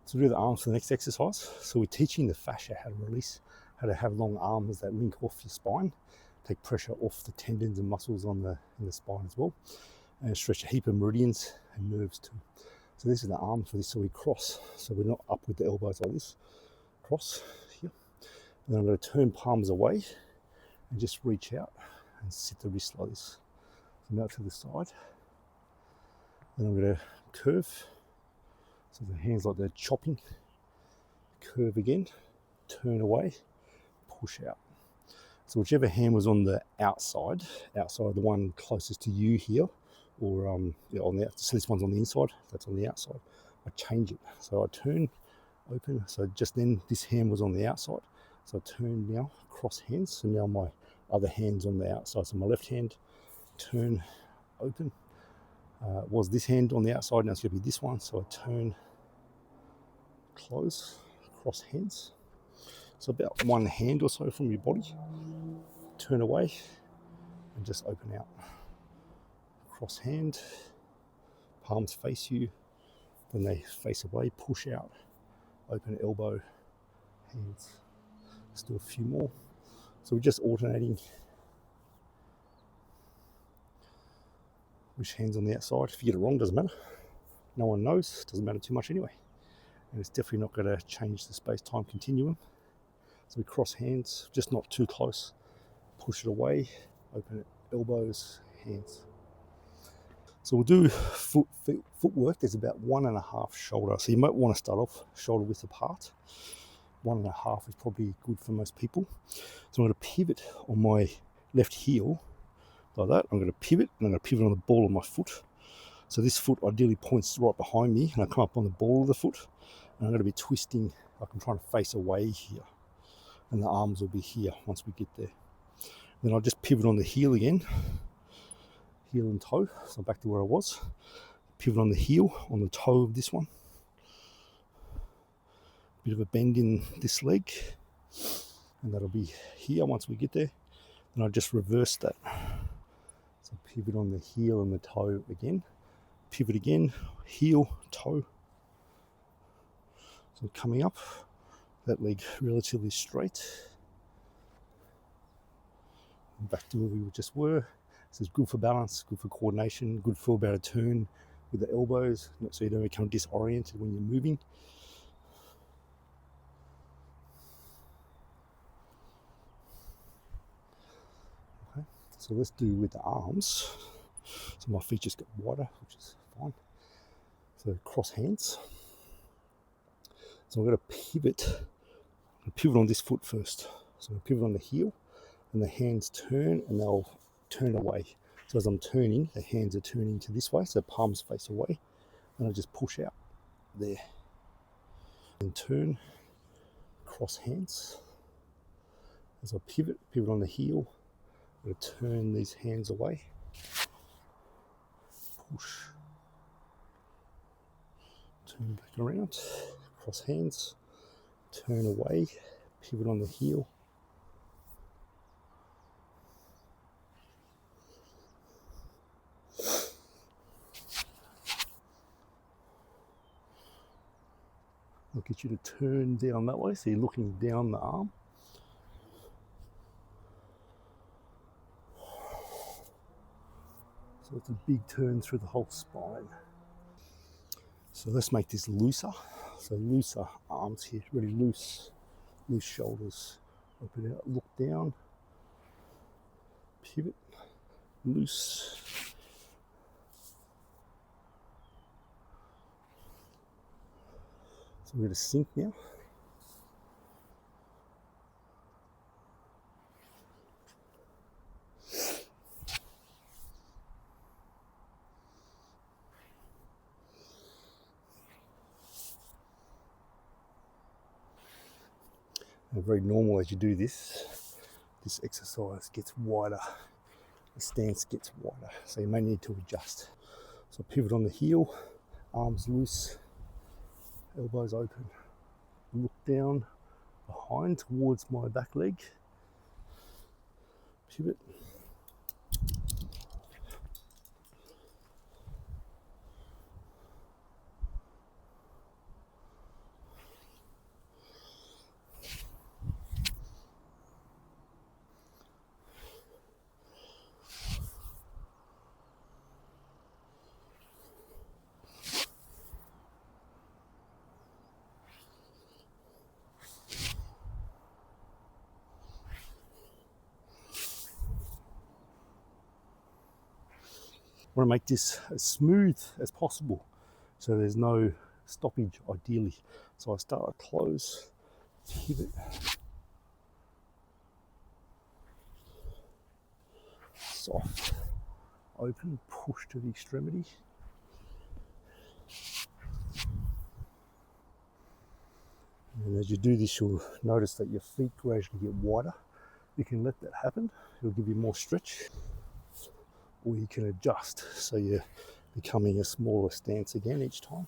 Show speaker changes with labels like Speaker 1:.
Speaker 1: So we'll do the arms for the next exercise. So we're teaching the fascia how to release, how to have long arms that link off your spine, take pressure off the tendons and muscles in the spine as well, and stretch a heap of meridians and nerves too. So this is the arms for this, so we cross. So we're not up with the elbows like this, cross here. And then I'm going to turn palms away and just reach out and sit the wrist like this. So now to the side. Then I'm going to curve. So the hands like they're chopping. Curve again, turn away, push out. So whichever hand was on the outside the one closest to you here, or on the, so this one's on the inside, that's on the outside. I change it. So I turn, open. So just then this hand was on the outside. So I turn now, cross hands. So now my other hand's on the outside. So my left hand, turn, open. Was this hand on the outside, now it's going to be this one. So I turn, close, cross hands. So about one hand or so from your body. Turn away and just open out. Cross hand, palms face you, then they face away, push out, open elbow, hands. Let's do a few more. So we're just alternating which hand's on the outside. If you get it wrong, doesn't matter. No one knows, doesn't matter too much anyway. And it's definitely not going to change the space-time continuum. So we cross hands, just not too close. Push it away, open it, elbows, hands. So we'll do footwork. There's about 1.5 shoulder. So you might want to start off shoulder width apart. 1.5 is probably good for most people. So I'm going to pivot on my left heel like that. I'm going to pivot and I'm going to pivot on the ball of my foot. So this foot ideally points right behind me and I come up on the ball of the foot and I'm going to be twisting like I'm trying to face away here. And the arms will be here once we get there. Then I'll just pivot on the heel again. Heel and toe, so back to where I was. Pivot on the heel, on the toe of this one. Bit of a bend in this leg, and that'll be here once we get there. And I'll just reverse that. So pivot on the heel and the toe again. Pivot again, heel, toe. So coming up, that leg relatively straight. Back to where we just were. So it's good for balance, good for coordination, good for about a turn with the elbows, so you don't become disoriented when you're moving. Okay, so let's do with the arms. So my feet just get wider, which is fine. So cross hands. So I'm going to pivot on this foot first. So I'm going to pivot on the heel, and the hands turn, and they'll turn away. So as I'm turning, the hands are turning to this way, so palms face away, and I just push out there. And turn, cross hands. As I pivot on the heel, I'm going to turn these hands away, push, turn back around, cross hands, turn away, pivot on the heel, I'll get you to turn down that way, so you're looking down the arm. So it's a big turn through the whole spine. So let's make this looser. So looser arms here, really loose shoulders. Open it out, look down, pivot, loose. So we're going to sink now. And very normal as you do this exercise gets wider, the stance gets wider, so you may need to adjust. So pivot on the heel, arms loose, elbows open, look down behind towards my back leg, pivot, want to make this as smooth as possible, so there's no stoppage ideally. So I start to close, pivot, soft, open, push to the extremity. And as you do this, you'll notice that your feet gradually get wider. You can let that happen, it'll give you more stretch, or you can adjust so you're becoming a smaller stance again each time.